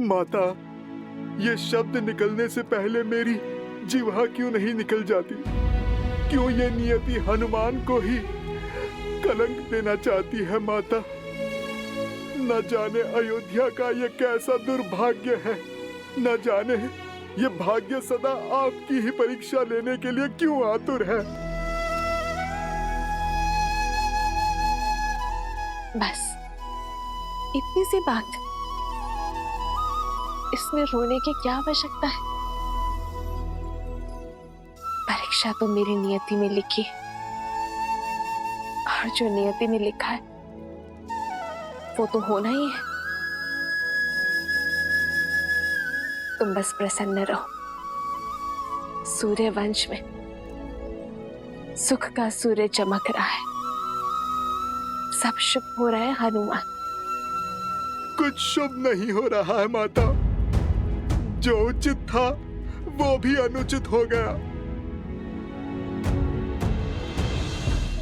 माता, ये शब्द निकलने से पहले मेरी जिह्वा क्यों नहीं निकल जाती? क्यों ये नियति हनुमान को ही कलंक देना चाहती है माता? न जाने अयोध्या का ये कैसा दुर्भाग्य है, न जाने ये भाग्य सदा आपकी ही परीक्षा लेने के लिए क्यों आतुर है। बस इतनी सी बात, इसमें रोने की क्या आवश्यकता है? परीक्षा तो मेरी नियति में लिखी है, और जो नियति में लिखा है वो तो होना ही है। तुम बस प्रसन्न रहो। सूर्य वंश में सुख का सूर्य चमक रहा है, सब शुभ हो रहा है हनुमान। कुछ शुभ नहीं हो रहा है माता। जो उचित था वो भी अनुचित हो गया।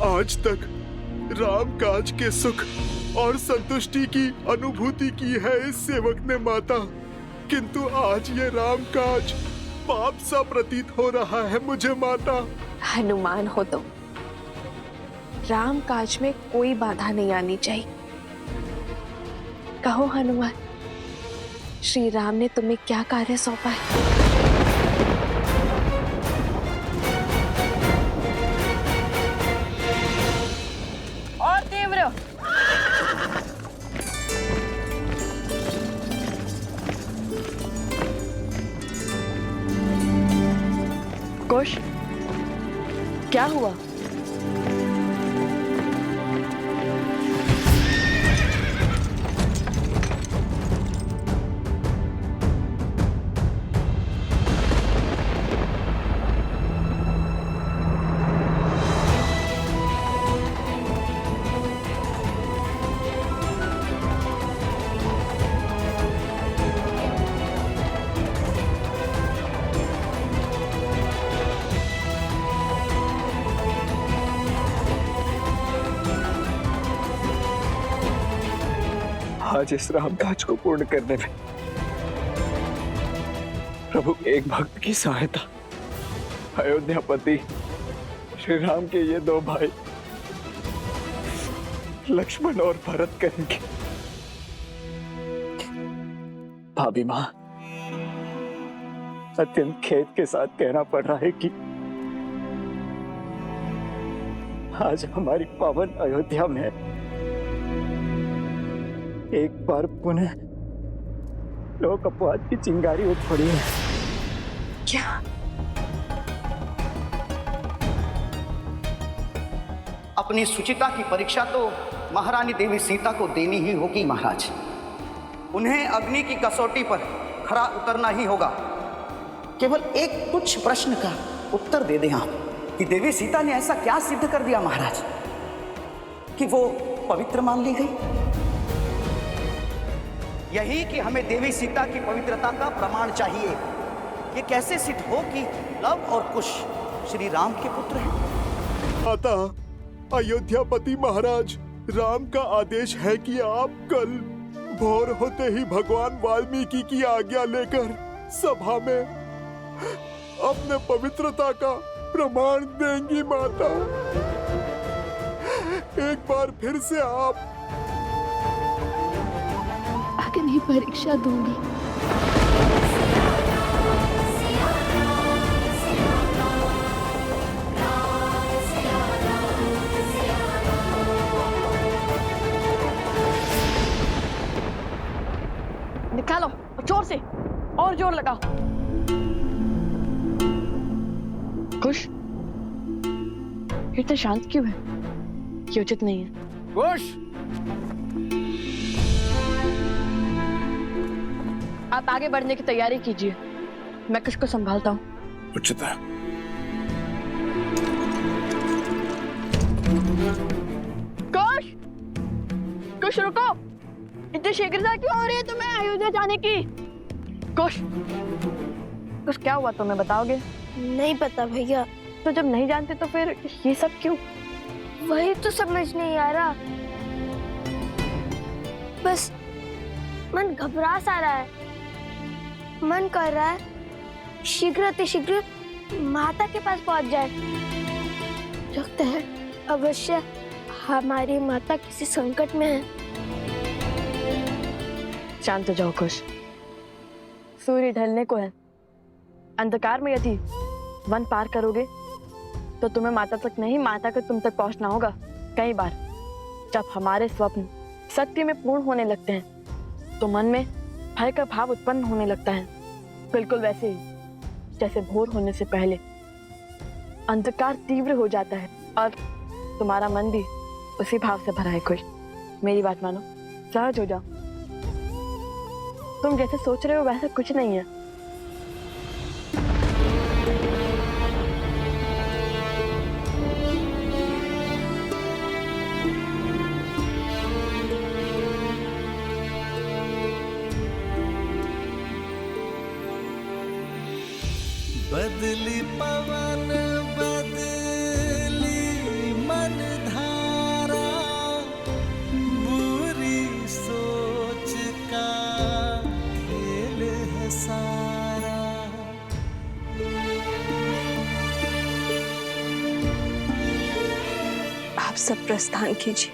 आज तक राम काज के सुख और संतुष्टि की अनुभूति की है इस सेवक ने माता, किंतु आज ये राम काज पाप सा प्रतीत हो रहा है मुझे माता। हनुमान हो तो राम काज में कोई बाधा नहीं आनी चाहिए। कहो हनुमान, श्री राम ने तुम्हें क्या कार्य सौंपा है? और तीव्र। कुश, क्या हुआ? आज इस राम काज को पूर्ण करने में प्रभु एक भक्त की सहायता अयोध्यापति श्री राम के ये दो भाई लक्ष्मण और भरत करेंगे। भाभी मां, अत्यंत खेद के साथ कहना पड़ रहा है कि आज हमारी पावन अयोध्या में एक बार पुनः लोक अपवाद की चिंगारी उठ पड़ी है। क्या? अपनी सुचिता की परीक्षा तो महारानी देवी सीता को देनी ही होगी महाराज। उन्हें अग्नि की कसौटी पर खरा उतरना ही होगा। केवल एक तुच्छ प्रश्न का उत्तर दे दें आप कि देवी सीता ने ऐसा क्या सिद्ध कर दिया महाराज कि वो पवित्र मान ली गई? यही कि हमें देवी सीता की पवित्रता का प्रमाण चाहिए। ये कैसे सिद्ध हो कि लव और कुश श्री राम के पुत्र हैं? माता, अयोध्यापति महाराज, राम का आदेश है कि आप कल भोर होते ही भगवान वाल्मीकि की आज्ञा लेकर सभा में अपने पवित्रता का प्रमाण देंगी माता। एक बार फिर से आप अग्नि परीक्षा दूंगी। निकालो जोर से, और जोर लगाओ। कुश, इतना शांत क्यों है? ये उचित नहीं है। कुश, आप आगे बढ़ने की तैयारी कीजिए, मैं कुश को संभालता हूँ। उचित है। कुश, कुश रुको, इतनी शीघ्रता क्यों हो रही है तुम्हें अयोध्या जाने की? कुश, कुश क्या हुआ तुम्हें बताओगे? नहीं पता भैया। तो जब नहीं जानते तो फिर ये सब क्यों? वही तो समझ नहीं आ रहा, बस मन घबरा सा रहा है। मन कर रहा है शीघ्र माता के पास पहुंच जाए। लगता है अवश्य हमारी माता किसी संकट में है। शांत हो जाओ कुश। सूर्य ढलने को है। अंधकार में यदि वन पार करोगे तो तुम्हें माता तक नहीं, माता को तुम तक पहुंचना होगा। कई बार जब हमारे स्वप्न सत्य में पूर्ण होने लगते हैं तो मन में भय का भाव उत्पन्न होने लगता है, बिल्कुल वैसे ही जैसे भोर होने से पहले अंधकार तीव्र हो जाता है और तुम्हारा मन भी उसी भाव से भरा है। कुश, मेरी बात मानो, सहज हो जाओ। तुम जैसे सोच रहे हो वैसा कुछ नहीं है। बदली पवन बदली मन धारा, बुरी सोच का खेल है सारा। आप सब प्रस्थान कीजिए,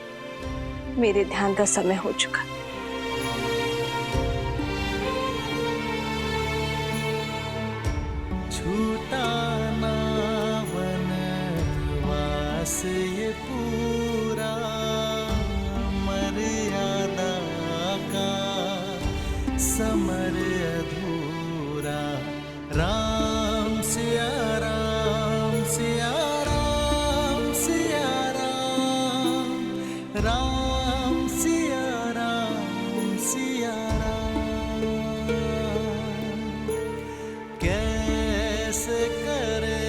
मेरे ध्यान का समय हो चुका। छूटा ना वनवास ये पूरा, मर्यादा का समर अधूरा। राम सिया राम सिया राम सिया राम, राम सिया राम सिया राम। कैसे करे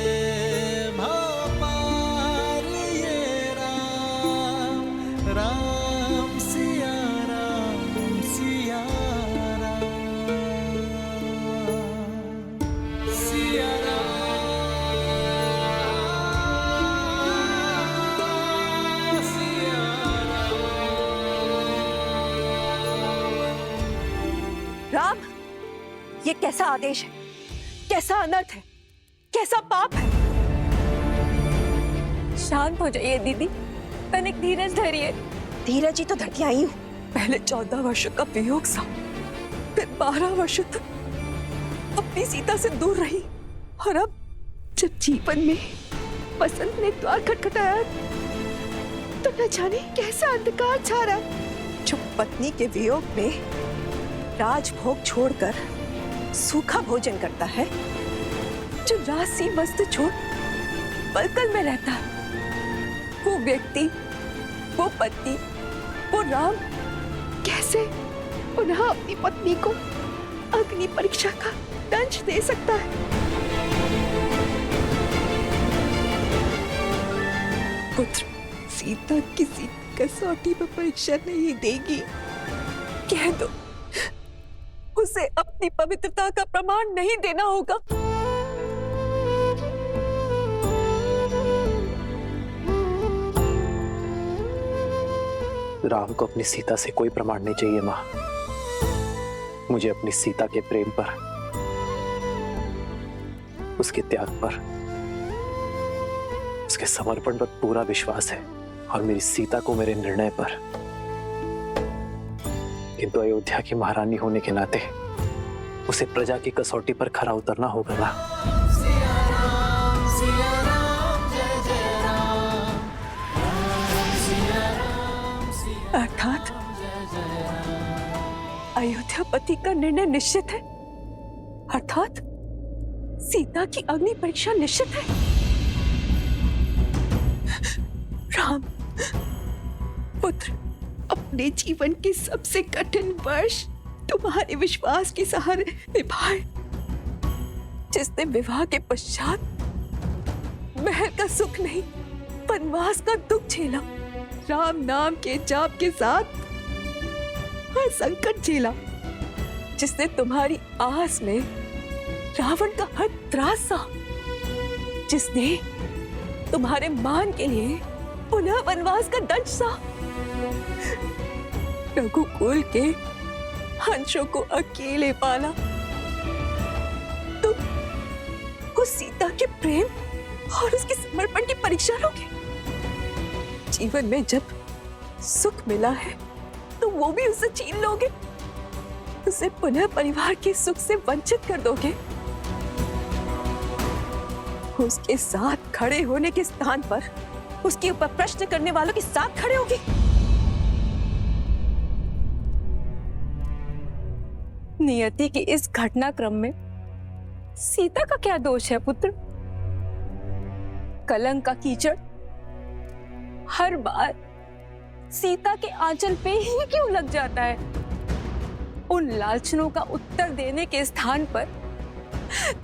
भव पार ये राम, राम सिया राम सिया राम, सिया राम सिया राम, ये कैसा आदेश है, कैसा अनर्थ है, कैसा पाप है। शांत हो जाइए दीदी, तनिक धीरज धरिए। धीरज ही तो धरती आई हूँ। पहले 14 वर्षों का वियोग सा, फिर 12 वर्षों तक अपनी सीता से दूर रही, और अब जब जीवन में बसंत ने द्वार खटखटाया तो न जाने कैसा अंधकार छा रहा। जो पत्नी के वियोग में राजभोग छोड़कर सूखा भोजन करता है, जो राशि वस्त्र छोड़ पलकल में रहता है, वो व्यक्ति, वो पति, वो राम कैसे पुनः अपनी पत्नी को अग्नि परीक्षा का दंश दे सकता है। पुत्र, सीता किसी कसौटी पर परीक्षा नहीं देगी। कह दो, उसे अपनी पवित्रता का प्रमाण नहीं देना होगा। राम को अपनी सीता से कोई प्रमाण नहीं चाहिए माँ। मुझे अपनी सीता के प्रेम पर, उसके त्याग पर, उसके समर्पण पर पूरा विश्वास है, और मेरी सीता को मेरे निर्णय पर। किंतु अयोध्या की महारानी होने के नाते उसे प्रजा की कसौटी पर खरा उतरना होगा ना। अर्थात अयोध्यापति का निर्णय निश्चित है, अर्थात सीता की अग्नि परीक्षा निश्चित है। राम पुत्र, अपने जीवन के सबसे कठिन वर्ष तुम्हारे विश्वास के सहारे निभाए। जिसने विवाह के पश्चात महल का सुख नहीं, वनवास का दुख झेला, राम नाम के जाप के साथ हर संकट झेला, जिसने तुम्हारी आस में रावण का हर त्रास सहा, जिसने तुम्हारे मान के लिए पुनः वनवास का दंश सहा, रघुकुल के हंसों को अकेले पाला, वो सीता के प्रेम और उसके समर्पण की परीक्षा लोगे? जीवन में जब सुख मिला है तो वो भी उसे छीन लोगे? उसे पुनः परिवार के सुख से वंचित कर दोगे? उसके साथ खड़े होने के स्थान पर उसके ऊपर प्रश्न करने वालों के साथ खड़े होगे? नियति के इस घटनाक्रम में सीता का क्या दोष है पुत्र? कलंक का कीचड़ हर बार सीता के आंचल पे ही क्यों लग जाता है? उन लालचनों का उत्तर देने के स्थान पर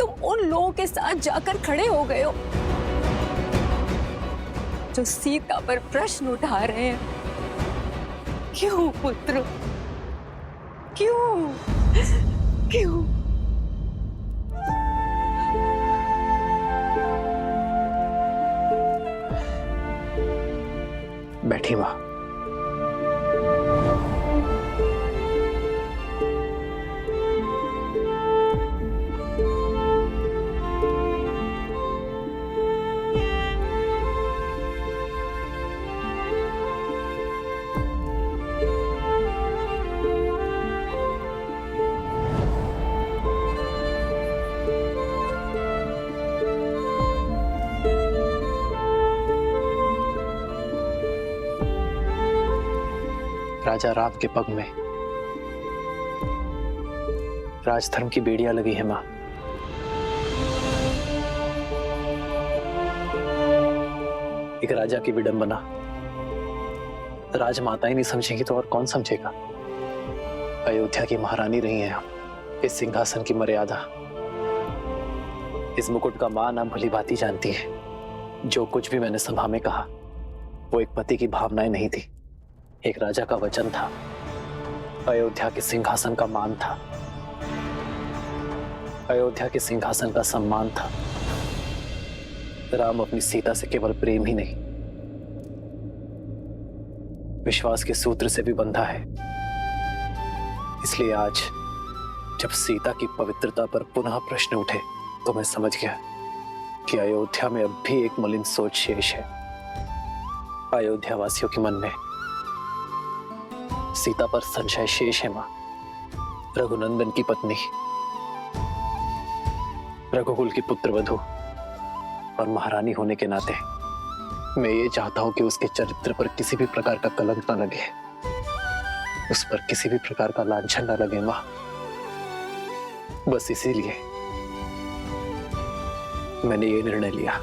तुम उन लोगों के साथ जाकर खड़े हो गए हो जो सीता पर प्रश्न उठा रहे हैं। क्यों पुत्र, क्यों क्यों? बैठी माँ। राजा राम के पग में राजधर्म की बेड़ियां लगी है मां। एक राजा की विडंबना राजमाता ही नहीं समझेगी तो और कौन समझेगा? अयोध्या की महारानी रही हैं हम। इस सिंहासन की मर्यादा, इस मुकुट का मान आप भली भांति जानती है। जो कुछ भी मैंने सभा में कहा वो एक पति की भावनाएं नहीं थी, एक राजा का वचन था, अयोध्या के सिंहासन का मान था, अयोध्या के सिंहासन का सम्मान था। राम अपनी सीता से केवल प्रेम ही नहीं, विश्वास के सूत्र से भी बंधा है। इसलिए आज जब सीता की पवित्रता पर पुनः प्रश्न उठे तो मैं समझ गया कि अयोध्या में अब भी एक मलिन सोच शेष है। अयोध्या वासियों के मन में सीता पर संशय शेष है मां। रघुनंदन की पत्नी, रघुकुल की पुत्रवधू और महारानी होने के नाते मैं ये चाहता हूं कि उसके चरित्र पर किसी भी प्रकार का कलंक न लगे, उस पर किसी भी प्रकार का लांछन न लगे मां। बस इसीलिए मैंने ये निर्णय लिया।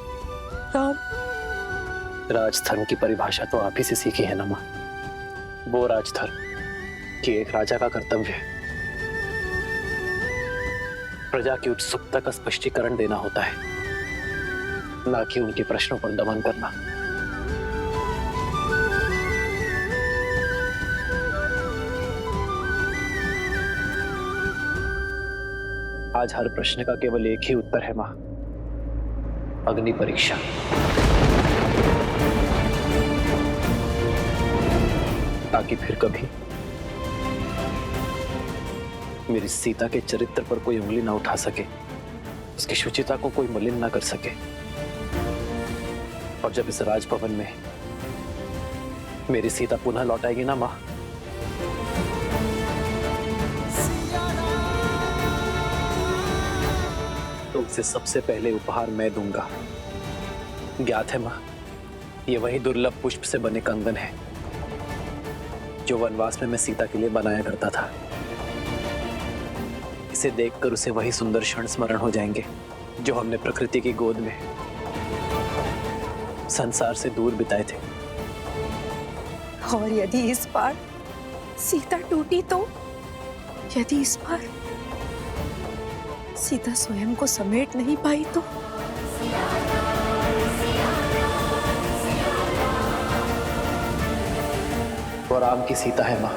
राम, राजधर्म की परिभाषा तो आप ही से सीखी है ना मां। वो राजधर्म कि एक राजा का कर्तव्य है प्रजा की उत्सुकता का स्पष्टीकरण देना होता है, ना कि उनके प्रश्नों पर दमन करना। आज हर प्रश्न का केवल एक ही उत्तर है मां, अग्नि परीक्षा। ताकि फिर कभी मेरी सीता के चरित्र पर कोई उंगली ना उठा सके, उसकी शुचिता को कोई मलिन ना कर सके। और जब इस राजभवन में मेरी सीता पुनः लौट आएगी ना मां, तो उसे सबसे पहले उपहार मैं दूंगा। ज्ञात है मां, ये वही दुर्लभ पुष्प से बने कंगन है जो वनवास में मैं सीता के लिए बनाया करता था। इसे देखकर उसे वही सुंदर क्षण स्मरण हो जाएंगे जो हमने प्रकृति की गोद में संसार से दूर बिताए थे। और यदि इस बार सीता टूटी तो, यदि इस बार सीता स्वयं को समेट नहीं पाई तो? वो राम की सीता है मां,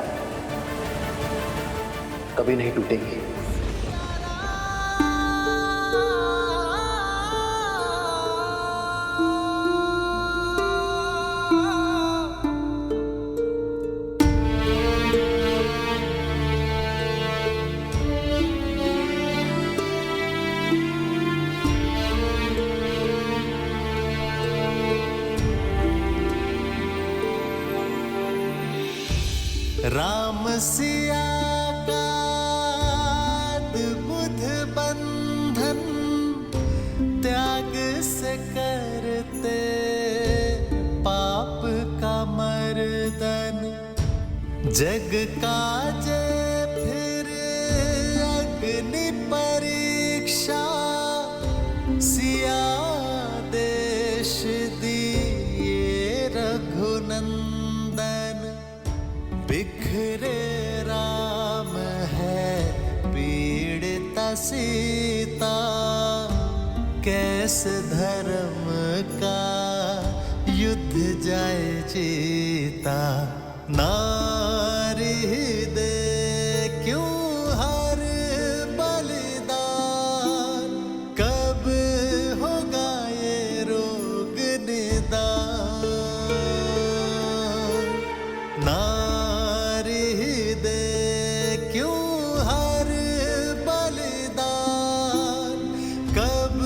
कभी नहीं टूटेगी। सिया का अद्भुत बंधन त्याग से करते पाप का मर्दन। जग काजे फिर अग्नि परीक्षा सिया देश दिए रघुनंदन। बिखरे राम है पीड़िता सीता कैसे धर्म का युद्ध जाए जीता। नारी दे क्यों हर बलिदान कब होगा ये रोग निदान। नारी दे क्यों हर बलिदान कब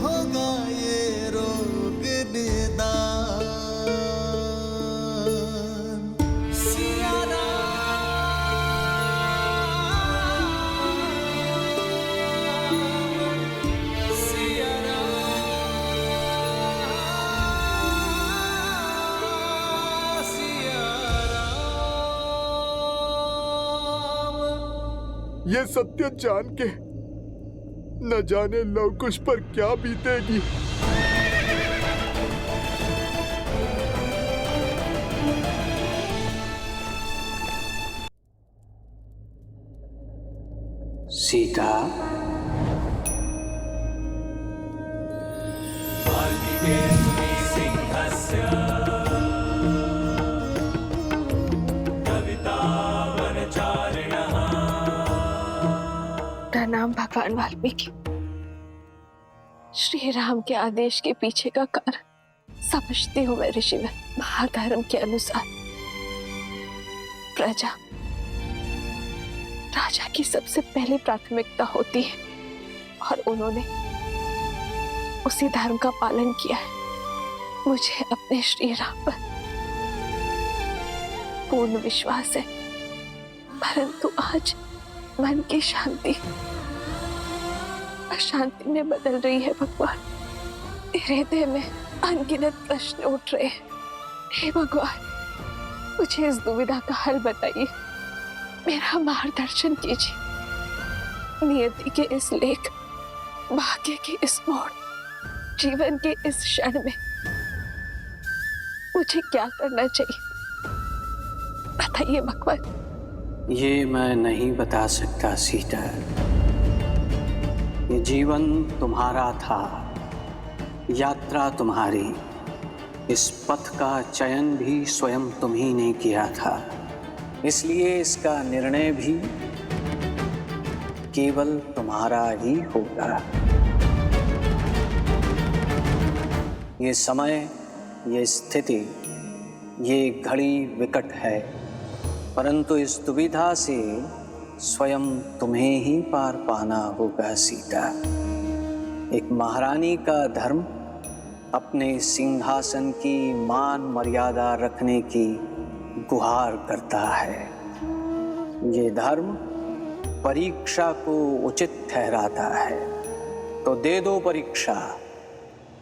होगा ये रोग निदान। सिया राम, सिया राम, सिया राम। ये सत्य जान के न जाने लवकुश पर क्या बीतेगी। सीता, प्रणाम भगवान वाल्मीकि। श्री राम के आदेश के पीछे का कारण समझती हूँ मैं ऋषिवर। महाधर्म के अनुसार प्रजा राजा की सबसे पहली प्राथमिकता होती है और उन्होंने उसी धर्म का पालन किया है। मुझे अपने श्री राम पर पूर्ण विश्वास है, परंतु आज मन की शांति अशांति में बदल रही है। भगवान, मेरे हृदय में अनगिनत प्रश्न उठ रहे हैं। हे भगवान, मुझे इस दुविधा का हल बताइए, मेरा मार्गदर्शन कीजिए। नियति के इस लेख, भाग्य की इस मोड़, जीवन के इस क्षण में मुझे क्या करना चाहिए, बताइए भगवान। ये मैं नहीं बता सकता सीता। ये जीवन तुम्हारा था, यात्रा तुम्हारी, इस पथ का चयन भी स्वयं तुम ही ने किया था, इसलिए इसका निर्णय भी केवल तुम्हारा ही होगा। ये समय, ये स्थिति, ये घड़ी विकट है, परंतु इस दुविधा से स्वयं तुम्हें ही पार पाना होगा सीता। एक महारानी का धर्म अपने सिंहासन की मान मर्यादा रखने की गुहार करता है। ये धर्म परीक्षा को उचित ठहराता है, तो दे दो परीक्षा,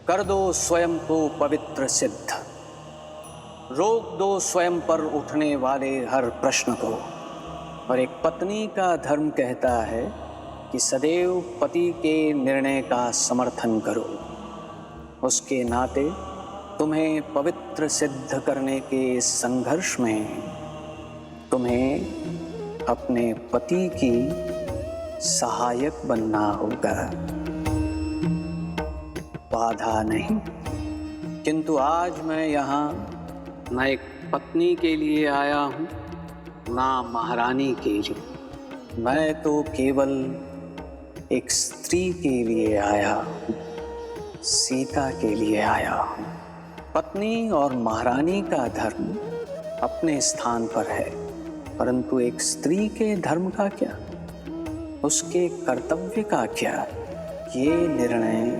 कर दो स्वयं को पवित्र सिद्ध, रोक दो स्वयं पर उठने वाले हर प्रश्न को। और एक पत्नी का धर्म कहता है कि सदैव पति के निर्णय का समर्थन करो। उसके नाते तुम्हें पवित्र सिद्ध करने के इस संघर्ष में तुम्हें अपने पति की सहायक बनना होगा, बाधा नहीं। किंतु आज मैं यहाँ न एक पत्नी के लिए आया हूँ, ना महारानी के लिए। मैं तो केवल एक स्त्री के लिए आया हूँ, सीता के लिए आया हूँ। पत्नी और महारानी का धर्म अपने स्थान पर है, परंतु एक स्त्री के धर्म का क्या, उसके कर्तव्य का क्या, ये निर्णय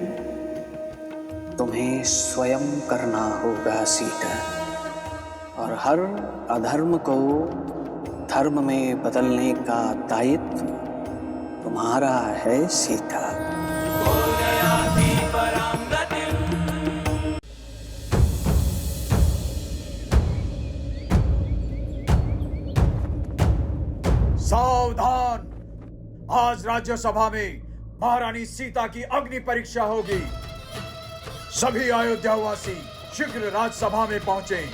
तुम्हें स्वयं करना होगा सीता। और हर अधर्म को धर्म में बदलने का दायित्व तुम्हारा है सीता। सावधान! आज राज्यसभा में महारानी सीता की अग्नि परीक्षा होगी। सभी अयोध्यावासी शीघ्र राज्यसभा में पहुंचे।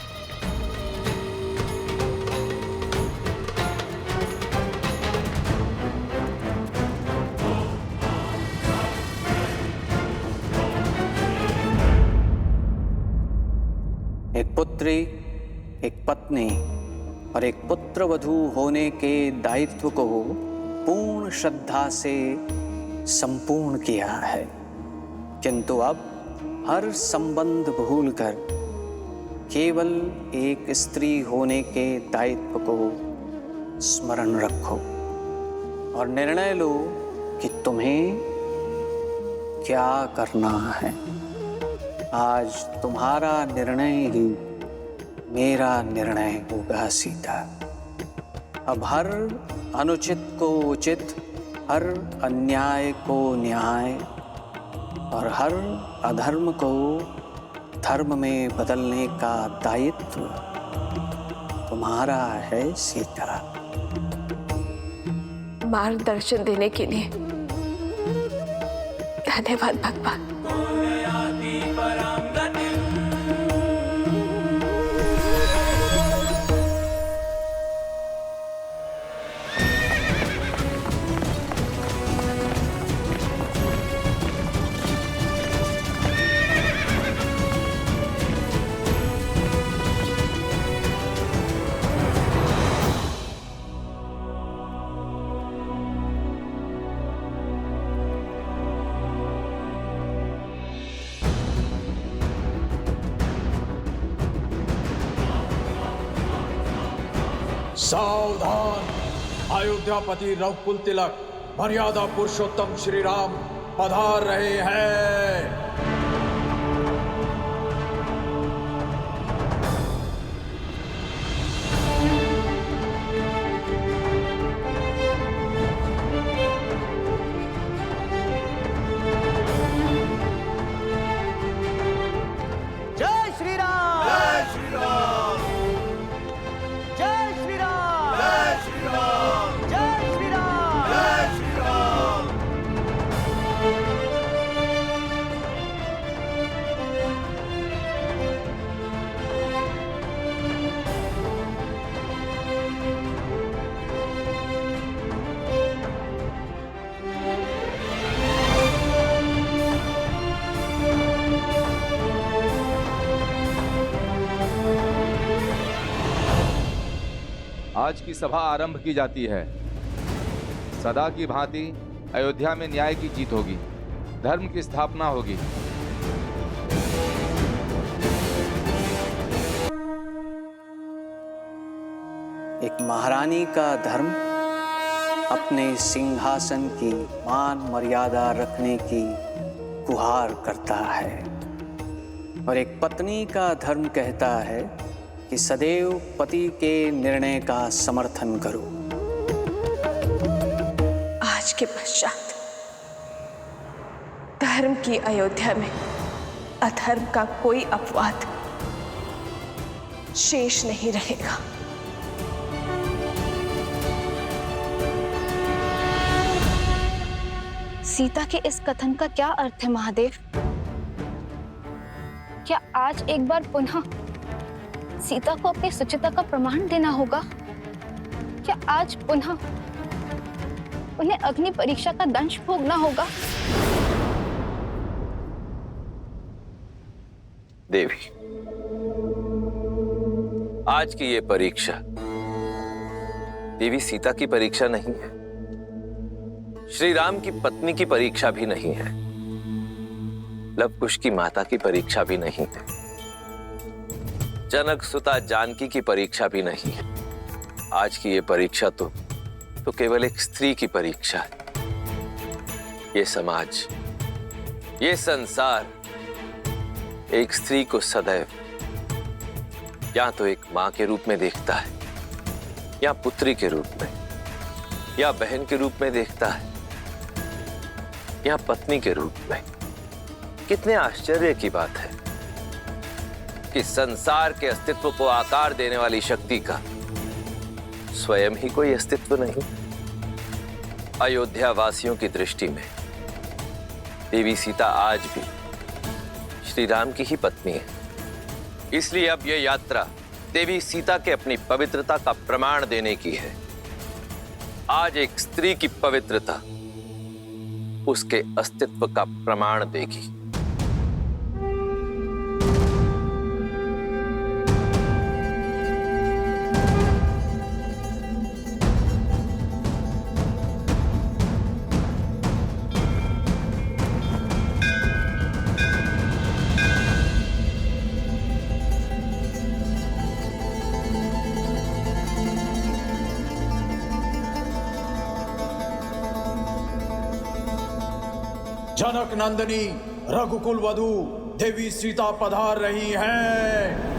एक पुत्री, एक पत्नी और एक पुत्रवधू होने के दायित्व को पूर्ण श्रद्धा से संपूर्ण किया है, किंतु अब हर संबंध भूलकर केवल एक स्त्री होने के दायित्व को स्मरण रखो और निर्णय लो कि तुम्हें क्या करना है। आज तुम्हारा निर्णय ही मेरा निर्णय होगा सीता। अब हर अनुचित को उचित, हर अन्याय को न्याय और हर अधर्म को धर्म में बदलने का दायित्व तुम्हारा है सीता। मार्गदर्शन देने के लिए धन्यवाद भगवान। सावधान! अयोध्यापति रघुकुल तिलक मर्यादा पुरुषोत्तम श्री राम पधार रहे हैं। जय श्री राम! जय श्री राम! जय श्री राम! जय श्री राम! जय श्री राम! जय श्री राम! आज की सभा आरंभ की जाती है। सदा की भांति अयोध्या में न्याय की जीत होगी, धर्म की स्थापना होगी। एक महारानी का धर्म अपने सिंहासन की मान मर्यादा रखने की गुहार करता है और एक पत्नी का धर्म कहता है कि सदैव पति के निर्णय का समर्थन करो। आज के पश्चात धर्म की अयोध्या में अधर्म का कोई अपवाद शेष नहीं रहेगा। सीता के इस कथन का क्या अर्थ है महादेव? क्या आज एक बार पुनः सीता को अपनी सुचिता का प्रमाण देना होगा? क्या आज पुनः उन्हें अग्नि परीक्षा का दंश भोगना होगा? देवी, आज की ये परीक्षा देवी सीता की परीक्षा नहीं है, श्री राम की पत्नी की परीक्षा भी नहीं है, लव कुश की माता की परीक्षा भी नहीं है, जनक सुता जानकी की परीक्षा भी नहीं है। आज की ये परीक्षा तो केवल एक स्त्री की परीक्षा है। ये समाज, ये संसार एक स्त्री को सदैव या तो एक मां के रूप में देखता है या पुत्री के रूप में, या बहन के रूप में देखता है, या पत्नी के रूप में। कितने आश्चर्य की बात है कि संसार के अस्तित्व को आकार देने वाली शक्ति का स्वयं ही कोई अस्तित्व नहीं। अयोध्या वासियों की दृष्टि में देवी सीता आज भी श्री राम की ही पत्नी है। इसलिए अब यह यात्रा देवी सीता के अपनी पवित्रता का प्रमाण देने की है। आज एक स्त्री की पवित्रता उसके अस्तित्व का प्रमाण देगी। जनक नंदिनी रघुकुल वधू देवी सीता पधार रही हैं।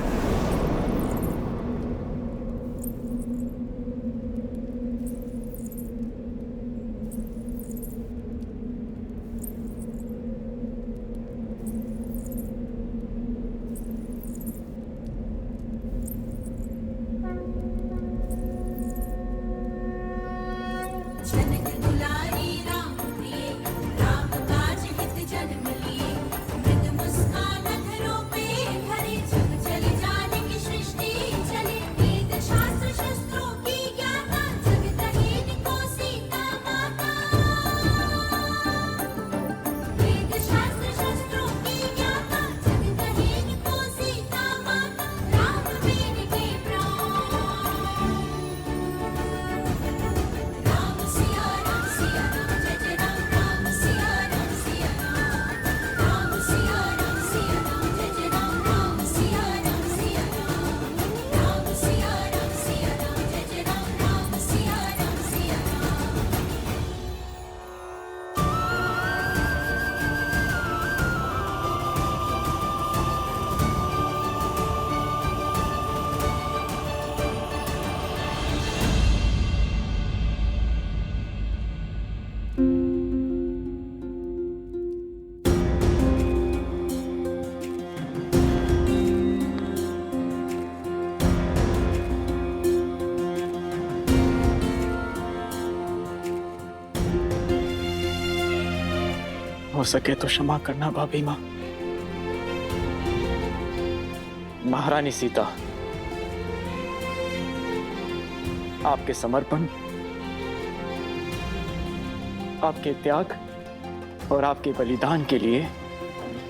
हो सके तो क्षमा करना भाभी माँ। महारानी सीता, आपके समर्पण, आपके त्याग और आपके बलिदान के लिए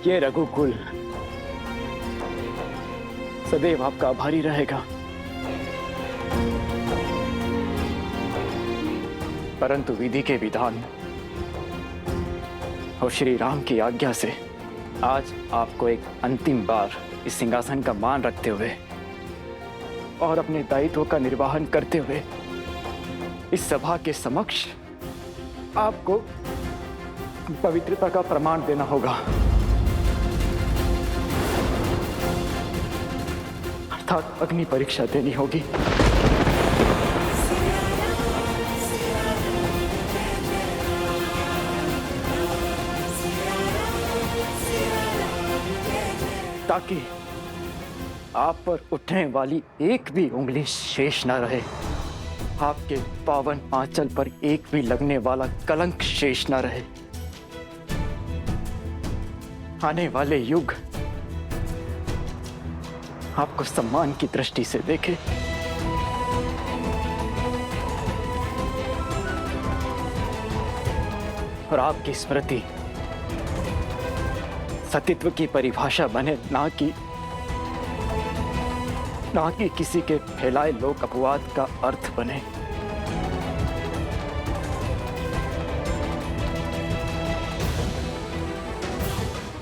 ये रघुकुल सदैव आपका आभारी रहेगा। परंतु विधि के विधान और श्री राम की आज्ञा से आज आपको एक अंतिम बार इस सिंहासन का मान रखते हुए और अपने दायित्व का निर्वहन करते हुए इस सभा के समक्ष आपको पवित्रता का प्रमाण देना होगा, अर्थात अग्नि परीक्षा देनी होगी। ताकि आप पर उठने वाली एक भी उंगली शेष न रहे, आपके पावन आंचल पर एक भी लगने वाला कलंक शेष न रहे। आने वाले युग आपको सम्मान की दृष्टि से देखे। और आपकी स्मृति सतीत्व की परिभाषा बने, ना कि किसी के फैलाए लोक अपवाद का अर्थ बने।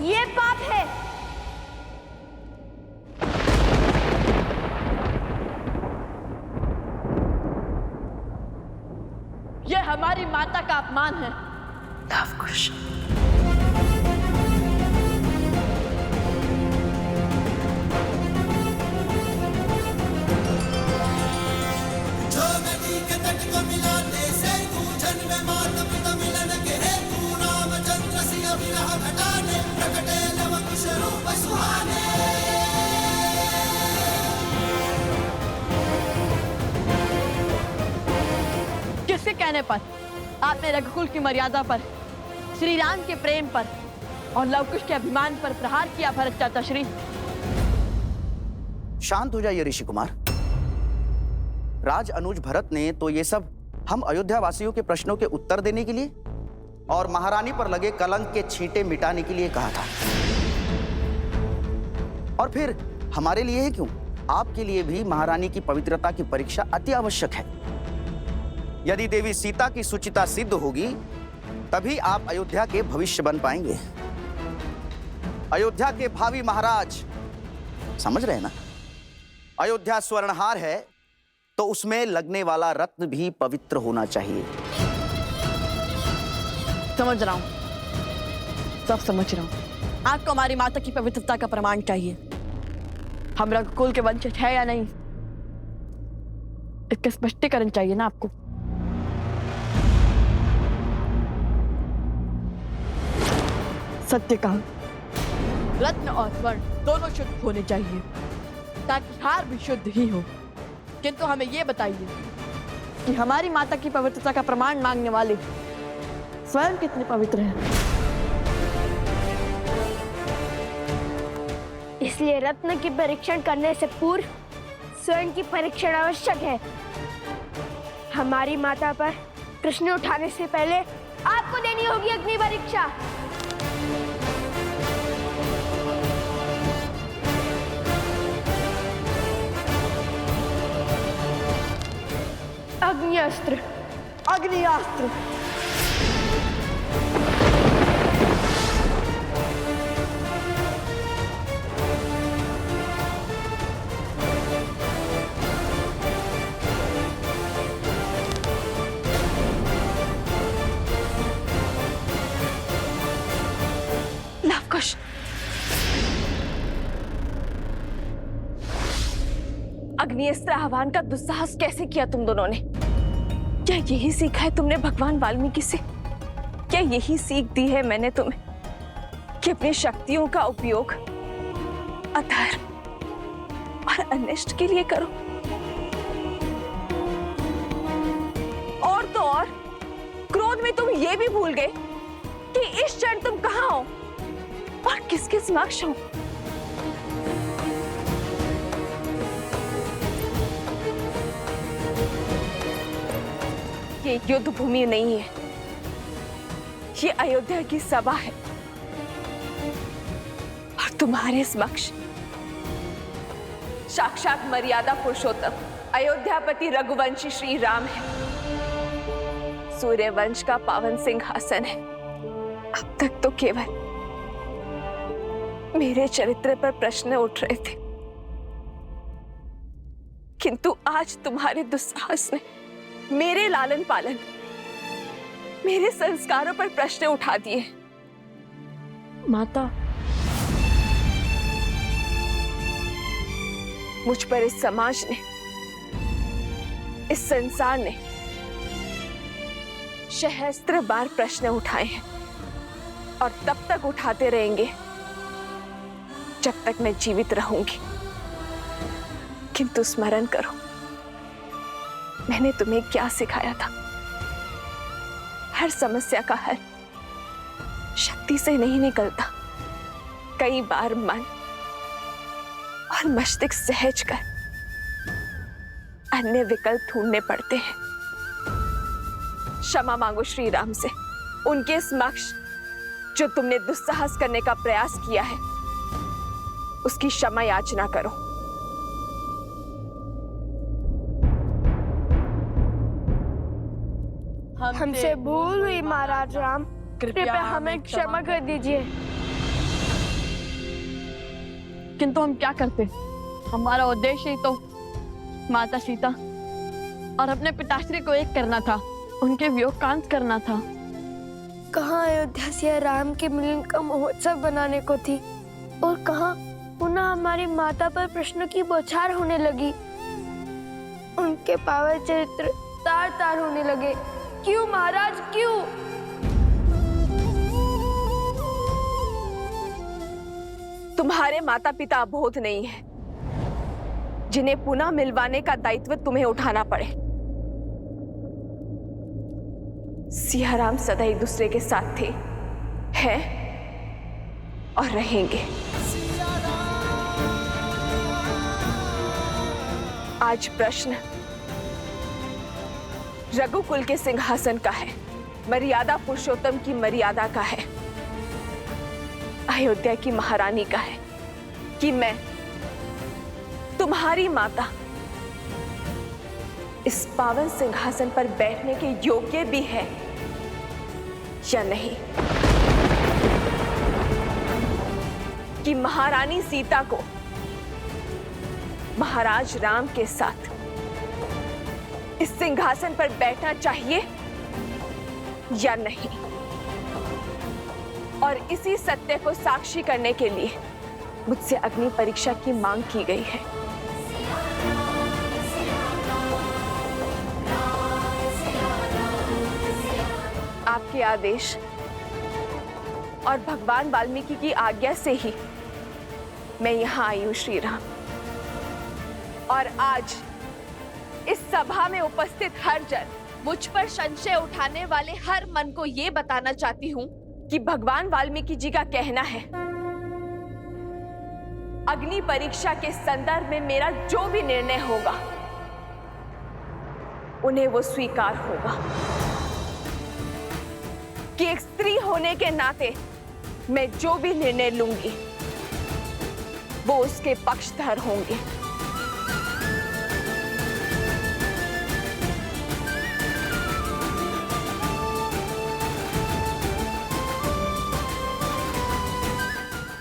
ये पाप है। ये हमारी माता का अपमान है। लवकुश, जग को मिलाते से तू जन्म माता पिता मिलन के हेतु रामचंद्र सिया विरह घटाने प्रकटे लव कुश रूप सुहाने। किसके कहने पर आपने रघुकुल की मर्यादा पर, श्री राम के प्रेम पर और लवकुश के अभिमान पर प्रहार किया भरत चाचा श्री? शांत हो जाइए ऋषि कुमार। राज अनुज भरत ने तो ये सब हम अयोध्या वासियों के प्रश्नों के उत्तर देने के लिए और महारानी पर लगे कलंक के छींटे मिटाने के लिए कहा था। और फिर हमारे लिए ही क्यों, आपके लिए भी महारानी की पवित्रता की परीक्षा अति आवश्यक है। यदि देवी सीता की सुचिता सिद्ध होगी तभी आप अयोध्या के भविष्य बन पाएंगे, अयोध्या के भावी महाराज। समझ रहे हैं ना? अयोध्या स्वर्णहार है तो उसमें लगने वाला रत्न भी पवित्र होना चाहिए। समझ रहा हूं, सब समझ रहा हूं। आपको हमारी माता की पवित्रता का प्रमाण चाहिए। हम रघुकुल के वंशज है या नहीं, इसका स्पष्टीकरण चाहिए ना आपको। सत्य कहा, रत्न और स्वर्ण दोनों शुद्ध होने चाहिए ताकि हार भी शुद्ध ही हो। किंतु हमें ये बताइए कि हमारी माता की पवित्रता का प्रमाण मांगने वाले स्वयं कितने पवित्र हैं? इसलिए रत्न की परीक्षण करने से पूर्व स्वयं की परीक्षण आवश्यक है। हमारी माता पर प्रश्न उठाने से पहले आपको देनी होगी अग्नि परीक्षा। अग्निअस्त्र, अग्नियास्त्र। लवकुश, अग्निअस्त्र आह्वान का दुस्साहस कैसे किया तुम दोनों ने? क्या यही सीखा है तुमने भगवान वाल्मीकि से? क्या यही सीख दी है मैंने तुम्हें कि अपनी शक्तियों का उपयोग अधर्म और अनिष्ट के लिए करो? और तो और क्रोध में तुम ये भी भूल गए कि इस क्षण तुम कहाँ हो और किसके समक्ष हो। ये युद्ध भूमि नहीं है, ये अयोध्या की सभा है और तुम्हारे समक्ष साक्षात मर्यादा पुरुषोत्तम अयोध्यापति रघुवंशी श्री राम है। सूर्यवंश का पावन सिंहासन है। अब तक तो केवल मेरे चरित्र पर प्रश्न उठ रहे थे, किंतु आज तुम्हारे दुस्साहस ने मेरे लालन पालन, मेरे संस्कारों पर प्रश्न उठा दिए। माता, मुझ पर इस समाज ने, इस संसार ने सहस्त्र बार प्रश्न उठाए हैं और तब तक उठाते रहेंगे जब तक मैं जीवित रहूंगी। किंतु स्मरण करो, मैंने तुम्हें क्या सिखाया था? हर समस्या का हल शक्ति से नहीं निकलता, कई बार मन और मस्तिष्क सहज कर अन्य विकल्प ढूंढने पड़ते हैं। क्षमा मांगो श्री राम से, उनके समक्ष जो तुमने दुस्साहस करने का प्रयास किया है उसकी क्षमा याचना करो। हमसे भूल हुई महाराज राम, कृपया हमें क्षमा कर दीजिए। किंतु हम क्या करते? हमारा उद्देश्य ही तो माता सीता और अपने पिताश्री को एक करना था, उनके वियोग का अंत करना था। कहाँ अयोध्या से राम के मिलन का महोत्सव बनाने को थी और कहाँ पुनः हमारी माता पर प्रश्नों की बौछार होने लगी। उनके पावन चरित्र तार तार होने लगे। क्यों महाराज, क्यों? तुम्हारे माता पिता अबोध नहीं है, जिन्हें पुनः मिलवाने का दायित्व तुम्हें उठाना पड़े। सियाराम सदा एक दूसरे के साथ थे, हैं और रहेंगे। आज प्रश्न रघुकुल के सिंहासन का है, मर्यादा पुरुषोत्तम की मर्यादा का है, अयोध्या की महारानी का है कि मैं तुम्हारी माता इस पावन सिंहासन पर बैठने के योग्य भी है या नहीं, कि महारानी सीता को महाराज राम के साथ इस सिंहासन पर बैठना चाहिए या नहीं। और इसी सत्य को साक्षी करने के लिए मुझसे अग्नि परीक्षा की मांग की गई है। आपके आदेश और भगवान वाल्मीकि की आज्ञा से ही मैं यहां आई हूं श्री राम। और आज इस सभा में उपस्थित हर जन, मुझ पर संशय उठाने वाले हर मन को यह बताना चाहती हूं कि भगवान वाल्मीकि जी का कहना है, अग्नि परीक्षा के संदर्भ में मेरा जो भी निर्णय होगा उन्हें वो स्वीकार होगा, कि एक स्त्री होने के नाते मैं जो भी निर्णय लूंगी वो उसके पक्षधर होंगे।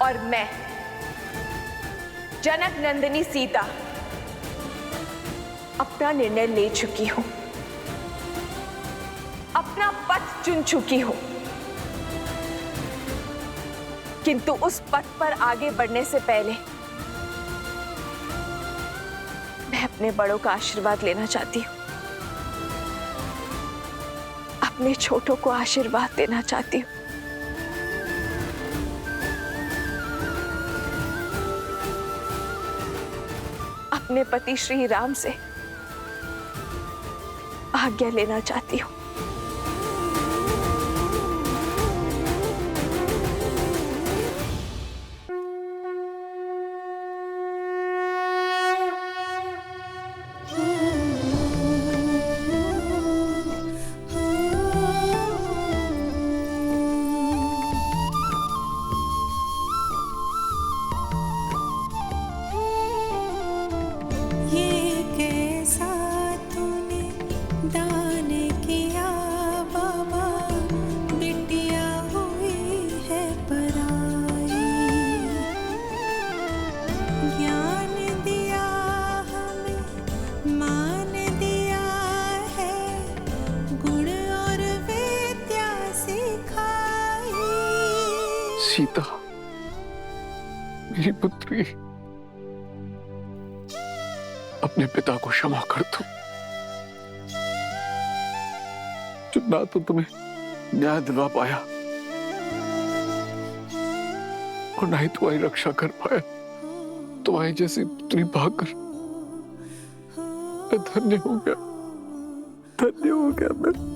और मैं जनक नंदिनी सीता अपना निर्णय ले चुकी हूं, अपना पथ चुन चुकी हूं, किंतु उस पथ पर आगे बढ़ने से पहले मैं अपने बड़ों का आशीर्वाद लेना चाहती हूं, अपने छोटों को आशीर्वाद देना चाहती हूं। अपने पति श्री राम से आज्ञा लेना चाहती हूं। सीता, मेरी पुत्री, अपने पिता को क्षमा कर दो, जो ना तो तुम्हें न्याय दिलवा पाया और ना ही तुम्हारी रक्षा कर पाया। तुम्हारी जैसी पुत्री पाकर मैं धन्य हो गया, धन्य हो गया मैं।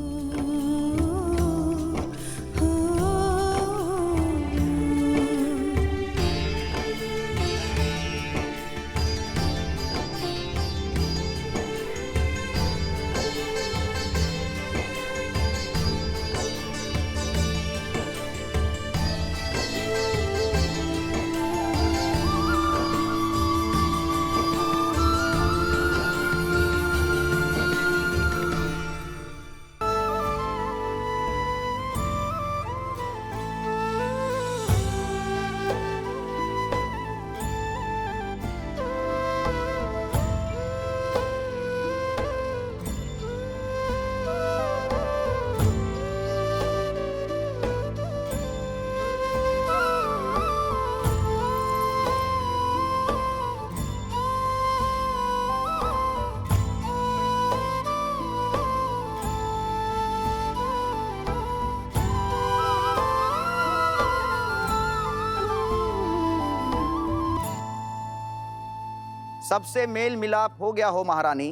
सबसे मेल मिलाप हो गया हो महारानी,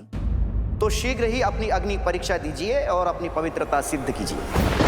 तो शीघ्र ही अपनी अग्नि परीक्षा दीजिए और अपनी पवित्रता सिद्ध कीजिए।